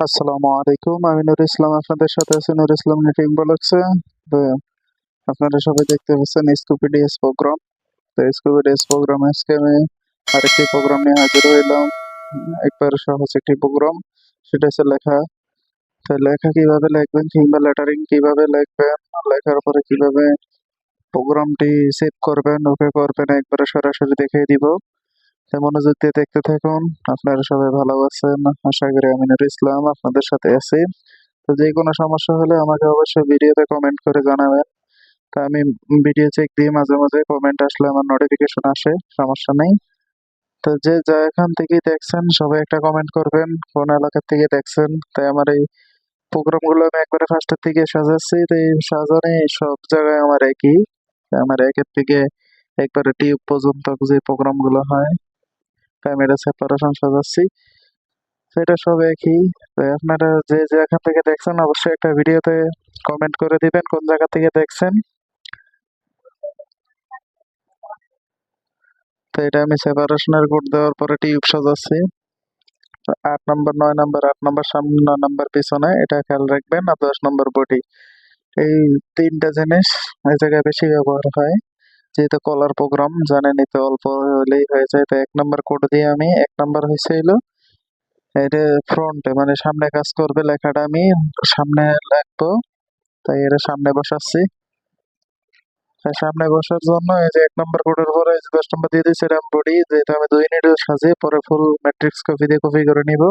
আসসালামু আলাইকুম। আমি নুর ইসলাম আপনাদের সাথে আছি নুর ইসলাম মিটিং ব্লগসে। তো আপনারা সবাই দেখতে পাচ্ছেন স্কুপি ডিএস প্রোগ্রাম। তো স্কুপি ডিএস প্রোগ্রামে আজকে আমি আরেকটি প্রোগ্রাম নিয়ে হাজির হইলাম। একবার সহজ একটি প্রোগ্রাম, সেটা হচ্ছে লেখা। তো লেখা কিভাবে লিখবেন কিংবা লেটারিং কিভাবে লিখবেন, লেখার পরে কিভাবে প্রোগ্রামটি সেভ করবেন, ওকে করবেন, একবারে সরাসরি দেখিয়ে দিব। তো মনোযোগ দিয়ে দেখতে থাকুন। আপনারা সবাই ভালো আছেন আশা করি। আমি নুর ইসলাম আপনাদের সাথে আছি। তো যে কোনো সমস্যা হলে আমাকে অবশ্যই ভিডিওতে কমেন্ট করে জানাবেন। তা আমি ভিডিও চেক দিই, মাঝে মাঝে কমেন্ট আসলে আমার নোটিফিকেশন আসে, সমস্যা নেই। তো যে যা এখান থেকেই দেখছেন সবাই একটা কমেন্ট করবেন কোন এলাকা থেকে দেখছেন। তাই আমার এই প্রোগ্রামগুলো আমি একবারে ফার্স্টের থেকে সাজাচ্ছি। তো এই সাজানে সব জায়গায় আমার একই, আমার একের থেকে একবারে টিউব পর্যন্ত যে প্রোগ্রামগুলো হয়, তাই আমি এটা সেপারেশন সাজাচ্ছি। সেটা সব একই। তো আপনারা যে যেখান থেকে দেখছেন অবশ্যই একটা ভিডিওতে কমেন্ট করে দিবেন কোন জায়গা থেকে দেখছেন। তো এটা আমি সেপারেশনের কোড দেওয়ার পরে টিউব সাজাচ্ছি। 8 নম্বর, 9 নম্বর, 8 নম্বর সামনে, 9 নম্বর পিছনে, এটা খেয়াল রাখবেন। আর 10 নম্বর বডি, এই তিনটা জিনিস এই জায়গায় বেশি ব্যবহার হয়। যেহেতু কলার প্রোগ্রাম জানেনই, তো অল্প হলেই হয়ে যায়। তো 1 নম্বর কোড দিয়ে আমি 1 নম্বর হয়েছে হলো এটা ফ্রন্টে, মানে সামনে কাজ করবে লেখাটা, আমি সামনে লিখবো। তাই এটা সামনে বসাচ্ছি। তাই সামনে বসার জন্য এই যে 1 নম্বর কোডের পরে এই যে 10 নম্বর দিয়ে দিচ্ছি, এটা বডি, যেটা আমি 2 ইউনিট সাজিয়ে পরে ফুল ম্যাট্রিক্স কপি দিয়ে কপি করে নিব।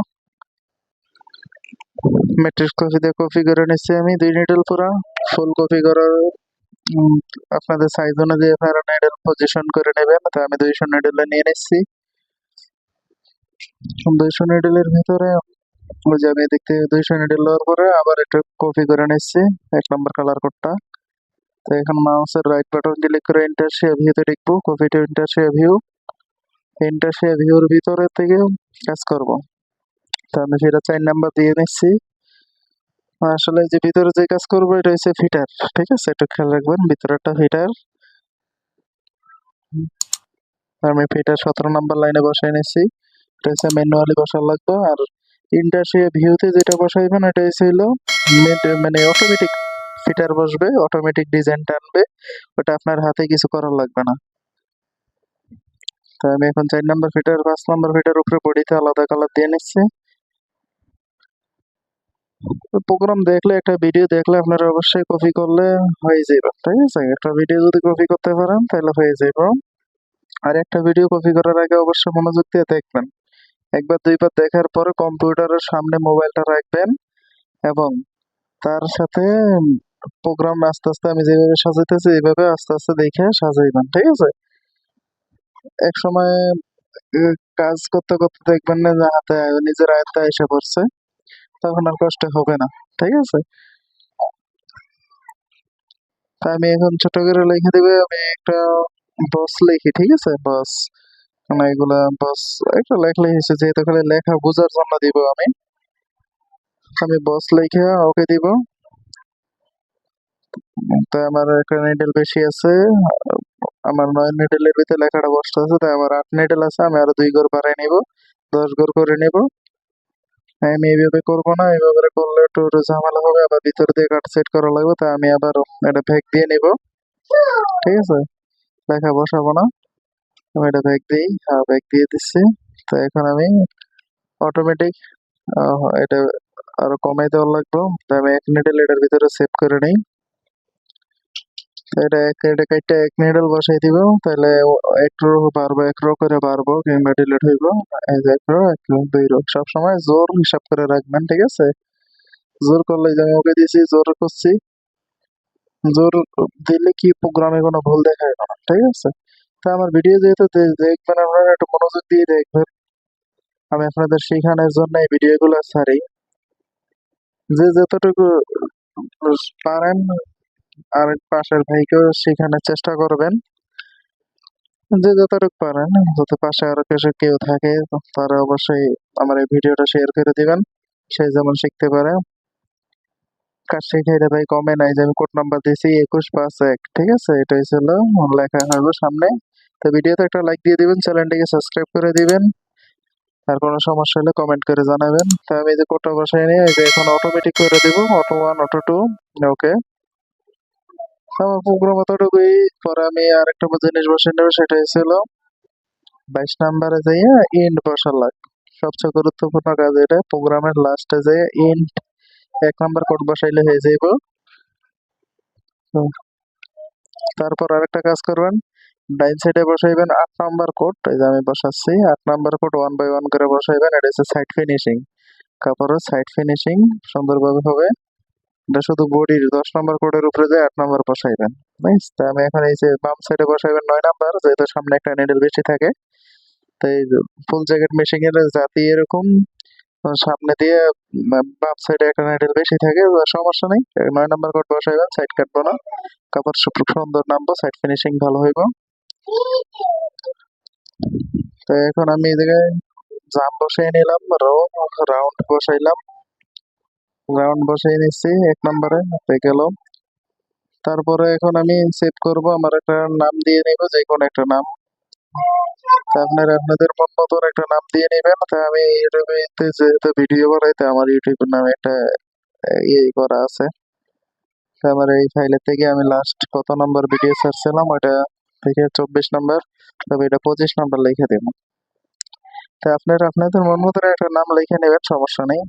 ম্যাট্রিক্স কপি দিয়ে কপি করে নিচ্ছি আমি 2 নিডল পুরা ফুল কপি করার। উম, আপনাদের সাইজ অনুযায়ী আপনারা নিডল পজিশন করে নেবেন। তো আমি 200 নিডলে নিয়ে নিচ্ছি। 200 নিডলের ভিতরে ওই যে আমি দেখতে 200 নিডল নেওয়ার পরে আবার একটু কপি করে নিচ্ছি 1 নম্বর কালার কোডটা। তো এখন মাউসের রাইট বাটন ক্লিক করে ইন্টারশিয়া ভিউতে লিখবো কপি টু ইন্টারশিয়া ভিউ। ইন্টারশিয়া ভিউর ভিতরে থেকে কাজ করব। তো আমি সেটা 4 নম্বর দিয়ে নিচ্ছি। আসলে যে ভিতরে যে কাজ করবো এটা হচ্ছে ফিটার, ঠিক আছে, একটু খেয়াল রাখবেন ভিতরে একটা ফিটার। আমি ফিটার 17 নম্বর লাইনে বসাই নিচ্ছি। এটা হচ্ছে ম্যানুয়ালি বসার লাগবে। আর ইন্টারশিয়া ভিউতে যেটা বসাইবেন এটা হচ্ছে হলো মানে অটোমেটিক ফিটার বসবে, অটোমেটিক ডিজাইন টানবে, ওটা আপনার হাতে কিছু করার লাগবে না। তো আমি এখন 4 নম্বর ফিটার, 5 নম্বর ফিটার উপরে বডিতে আলাদা কালার দিয়ে নিচ্ছি। প্রোগ্রাম দেখলে, একটা ভিডিও দেখলে আপনারা অবশ্যই কপি করলে হয়ে যাবে, ঠিক আছে। একটা ভিডিও যদি কপি করতে পারেন তাহলে হয়ে যাবে। আর একটা ভিডিও কপি করার আগে অবশ্যই মনোযোগ দিয়ে দেখবেন। একবার দুইবার দেখার পরে কম্পিউটারের সামনে মোবাইলটা রাখবেন এবং তার সাথে প্রোগ্রাম আস্তে আস্তে আমি যেভাবে সাজাইতেছি এইভাবে আস্তে আস্তে দেখে সাজাইবেন, ঠিক আছে। এক সময় কাজ করতে করতে দেখবেন না যে হাতে নিজের আয়ত্তে এসে পড়ছে, তখন আর কষ্ট হবে না, ঠিক আছে। তা আমি এখন ছোট করে লিখে দিবে, আমি একটা বস লিখি, ঠিক আছে, বস, মানে এগুলা বস একটা লেখলেই হয়েছে, যেহেতু খালি লেখা বোঝার জন্য দিব আমি। আমি বস লিখে ওকে দিব। তাই আমার একটা নিডল বেশি আছে, আমার 9 নিডলের ভিতরে লেখাটা বসতে আছে, তাই আমার 8 নিডল আছে, আমি আরো 2 ঘর বাড়াই নিব, 10 ঘর করে নিব। আমি এইভাবে করবো না, এইভাবে করলে একটু ঝামেলা হবে, আবার ভিতর দিয়ে কাট সেট করা লাগবে। তাই আমি আবার এটা ভেগ দিয়ে নিব, ঠিক আছে, লেখা বসাবো না। আমি এটা ব্যাক দিই, হ্যাঁ ব্যাক দিয়ে দিচ্ছি। তো এখন আমি অটোমেটিক এটা আরো কমাই দেওয়ার লাগবে। তো আমি 1 নিডল এটার ভিতরে সেভ করে নিই। তো এটা কাইটটা 1 নিডল বসাই দিব, তাহলে এক রো বাড়বো, 1 রো করে বাড়বো কিংবা ডিলিট হইব। এই যে 1 রো 1 রো 2 রো, সবসময় জোর হিসাব করে রাখবেন, ঠিক আছে। জোর করলে যে আমি ওকে দিয়েছি, জোর করছি, জোর দিলে কি প্রোগ্রামে কোনো ভুল দেখায় না, ঠিক আছে। তা আমার ভিডিও যেহেতু দেখবেন, আপনারা একটু মনোযোগ দিয়ে দেখবেন। আমি আপনাদের শেখানোর জন্য এই ভিডিওগুলো ছাড়ি। যে যতটুকু পারেন আর পাশের ভাইকেও শেখানোর চেষ্টা করবেন। যে যতটুকু পারেন, যদি পাশে আরো কেউ থাকে তারা অবশ্যই আমার এই ভিডিওটা শেয়ার করে দিবেন, সে যেমন শিখতে পারে। কাজ শিখাইলে ভাই কমে নাই, যে আমি কোড নাম্বার দিয়েছি 2151, ঠিক আছে, এটাই ছিল লেখা হবে সামনে। তো ভিডিওতে একটা লাইক দিয়ে দিবেন, চ্যানেলটিকে সাবস্ক্রাইব করে দিবেন। আর কোনো সমস্যা হলে কমেন্ট করে জানাবেন। তো আমি এই যে কোডটা বসাই নিয়ে এই যে এখন অটোমেটিক করে দিব, অটো 1 অটো 2। ওকে, আমার প্রোগ্রাম অতটুকুই। পরে আমি আরেকটা জিনিস বসাই নেব, সেটা ছিল 22 নাম্বারে যাইয়া ইন্ট বসা লাগবে। সবচেয়ে গুরুত্বপূর্ণ কাজ এটা, প্রোগ্রামের লাস্টে যাইয়া ইন্ট 1 নাম্বার কোড বসাইলে হয়ে যাইব। তারপর আরেকটা কাজ করবেন, ডাইন সাইডে বসাইবেন 8 নাম্বার কোড। এই যে আমি বসাচ্ছি 8 নাম্বার কোড 1 বাই 1 করে বসাইবেন। এটা হচ্ছে সাইড ফিনিশিং, কাপড়ের সাইড ফিনিশিং সুন্দরভাবে হবে। এটা শুধু বডির 10 নাম্বার কোডের উপরে যায় 8 নাম্বার বসাইবেন। নাইস। তো আমি এখন এই যে বাম সাইডে বসাইবেন 9 নাম্বার, যেহেতু সামনে একটা নিডল বেশি থাকে। তো এই ফুল জ্যাকেট মেশিং এর জাতি এরকম, সামনে দিয়ে বাম সাইডে একটা নিডল বেশি থাকে, সমস্যা নেই। 9 নাম্বার কোড বসাইবেন, সাইড কাটবো না, কাপড় সুন্দর নামবো, সাইড ফিনিশিং ভালো হইব। তো এখন আমি এই জায়গায় জাম্প বসাই নিলাম, রাউন্ড বসাইলাম, রাউন্ড বসাই নিচ্ছি 1 নম্বরে হয়ে গেল। তারপরে এখন আমি সেভ করব, আমার একটা নাম দিয়ে নিব, যে কোনো একটা নাম। তা আপনারা আপনাদের মন মতন একটা নাম দিয়ে নেবেন। তা আমি ইউটিউবে যেহেতু ভিডিও বানাইতে আমার ইউটিউব নামে একটা ইয়ে করা আছে। তা আমার এই ফাইলের থেকে আমি লাস্ট কত নম্বর ভিডিও ছাড়ছিলাম ওইটা থেকে 24 নম্বর, তবে এটা 25 নম্বর লিখে দেব। তা আপনারা আপনাদের মন মতন একটা নাম লিখে নেবেন, সমস্যা নেই।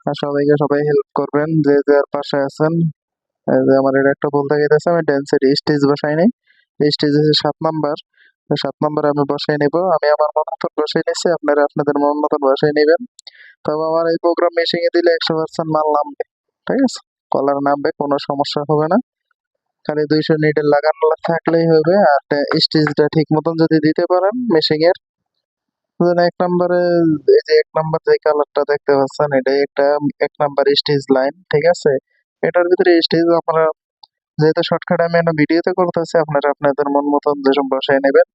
আর সবাইকে সবাই হেল্প করবেন যে যার পাশে আছেন। এই যে আমার এটা একটা বলতে গেছে, আমি ড্যান্সের স্টেজ বসাই নাই, স্টেজ হচ্ছে 7 নাম্বার। 7 নাম্বারে আমি বসাই নিব, আমি আমার মন মতন বসাই নিচ্ছি, আপনারা আপনাদের মন মতন বসাই নেবেন। তবে আমার এই প্রোগ্রাম মেশিনে দিলে 100% মাল নামবে, ঠিক আছে, কলার নামবে, কোনো সমস্যা হবে না। খালি 200 নিডেল লাগানো থাকলেই হবে। আর স্টেজটা ঠিক মতন যদি দিতে পারেন মেশিং এর, ধরেন 1 নাম্বারে এই যে 1 নাম্বার যে কালারটা দেখতে পাচ্ছেন, এটাই একটা 1 নাম্বার স্টেজ লাইন, ঠিক আছে। এটার ভিতরে স্টেজ আপনারা, যেহেতু শর্টকাট আমি ভিডিওতে করতেছি, আপনারা আপনাদের মন মতন যেসব বসায় নেবেন।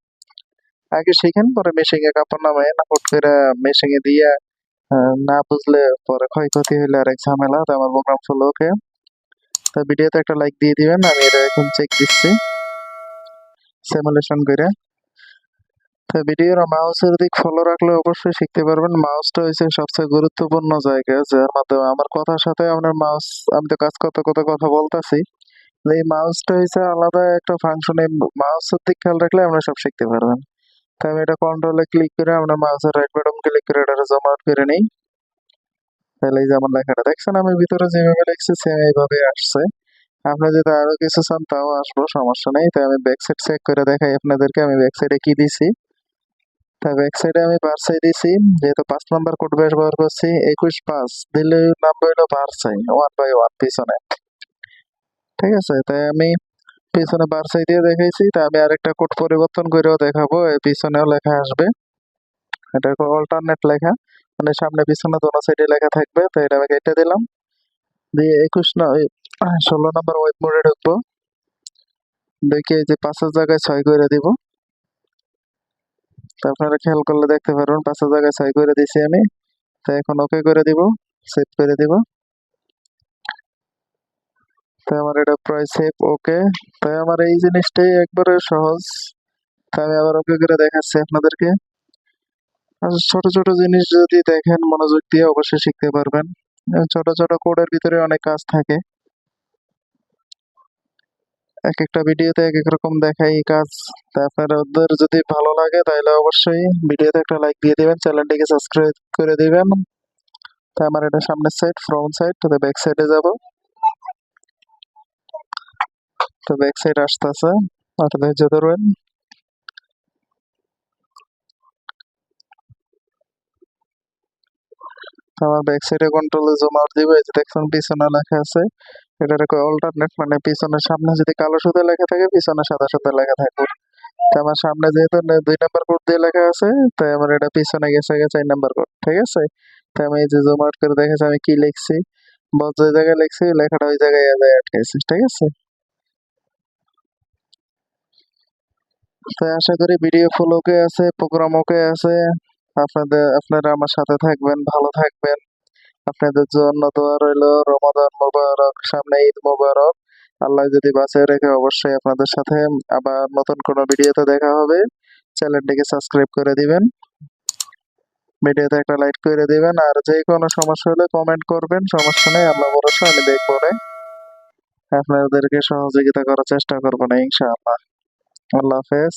আগে শিখেন, পরে মেশিং এ কাপড় নামায় না হুট করে মেশিং এ দিয়ে না বুঝলে পরে ক্ষয়ক্ষতি হইলে আরেক ঝামেলা। তো আমার প্রোগ্রাম ফুল ওকে। তো ভিডিওতে একটা লাইক দিয়ে দিবেন। আমি এটা এখন চেক দিচ্ছি সিমুলেশন করে। তো ভিডিওর মাউসের দিক ফলো রাখলে অবশ্যই শিখতে পারবেন। মাউসটা হচ্ছে সবচেয়ে গুরুত্বপূর্ণ জায়গা, যার মাধ্যমে আমার কথার সাথে আপনার মাউস, আমি তো কাজ করতে করতে কথা বলতেছি, এই মাউসটা হচ্ছে আলাদা একটা ফাংশন। এই মাউসের দিক খেয়াল রাখলে আমরা সব শিখতে পারবেন। তো আমি এটা কন্ট্রোলে ক্লিক করে আমরা মাউসের রাইট বাটন ক্লিক করে এটা জুম আউট করে নেই। তাহলে এই যে আমার লেখাটা দেখছেন, আমি ভিতরে যেভাবে লিখছি সেম এইভাবে আসছে। আপনি যদি আরো কিছু চান তাও আসবো, সমস্যা নেই। তাই আমি ব্যাক সাইড চেক করে দেখাই আপনাদেরকে, আমি ব্যাক সাইডে কি দিছি। তা ব্যাক সাইডে আমি বারসাই দিছি, যেহেতু 5 নাম্বার কোড ব্যবহার করছি। 21-5 দিলে নাম্বার হলো বারসাই 1 বাই 1 পিছনে, ঠিক আছে। তাই আমি পিছনে বারসাই দিয়ে দেখাইছি। তা আমি আরেকটা কোড পরিবর্তন করেও দেখাবো, এই পিছনেও লেখা আসবে। এটা অল্টারনেট লেখা, মানে সামনে পিছনে দোনো সাইডে লেখা থাকবে। তো এটা আমি কেটে দিলাম, দিয়ে 16 নাম্বার ওয়েব মোডে ঢুকবো। দেখে এই যে 5-এর জায়গায় 6 করে দিব। তো আপনারা খেয়াল করলে দেখতে পারবেন 5-এর জায়গায় 6 করে দিছি আমি। তো এখন ওকে করে দিব, সেভ করে দিব। তো আমার এটা প্রায় সেভ ওকে। তাই আমার এই জিনিসটাই একবারে সহজ। তাই আমি আবার ওকে করে দেখাচ্ছি আপনাদেরকে। আর ছোট ছোট জিনিস যদি দেখেন মনোযোগ দিয়ে, অবশ্যই শিখতে পারবেন। ছোট ছোট কোডের ভিতরে অনেক কাজ থাকে, এক একটা ভিডিওতে এক এক রকম দেখাই কাজ। তা আপনাদের যদি ভালো লাগে তাহলে অবশ্যই ভিডিওতে একটা লাইক দিয়ে দিবেন, চ্যানেলটিকে সাবস্ক্রাইব করে দিবেন। তা আমার এটা সামনের সাইড, ফ্রন্ট সাইড, তো ব্যাক সাইডে যাব। তো ব্যাক সাইড আসতেছে, অত ধৈর্য ধরবেন। তো আমার ব্যাক সাইডে কন্ট্রোলে জুম আউট দিব, এই যে দেখছেন পিছনে লেখা আছে। এটার অল্টারনেট, মানে পিছনের সামনে যদি কালো সুতো লেখা থাকে, পিছনে সাদা সুতো লেখা থাকবে। তো আমার সামনে যেহেতু 2 নাম্বার কোড দিয়ে লেখা আছে, তাই আমার এটা পিছনে গেছে 4 নাম্বার কোড, ঠিক আছে। তাই আমি এই যে জুম আউট করে দেখেছি আমি কি লিখছি, বস যে জায়গায় লিখছি লেখাটা ওই জায়গায় আটকেছে, ঠিক আছে। তো আশা করি ভিডিও ফুল ওকে আছে, প্রোগ্রাম ওকে আছে। আপনারা আমার সাথে থাকবেন, ভালো থাকবেন। আপনাদের জন্য দোয়া রইলো। রমাদান মোবারক, সামনে ঈদ মোবারক। আল্লাহ যদি বাঁচিয়ে রেখে অবশ্যই আপনাদের সাথে আবার নতুন কোনো ভিডিওতে দেখা হবে। চ্যানেলটিকে সাবস্ক্রাইব করে দিবেন, ভিডিওতে একটা লাইক করে দিবেন, আর যে কোনো সমস্যা হলে কমেন্ট করবেন, সমস্যা নেই, আল্লাহ ভরসা, আমি দেখবো না, আপনাদেরকে সহযোগিতা করার চেষ্টা করবো না ইনশাআল্লাহ। আল্লাহ হাফেজ।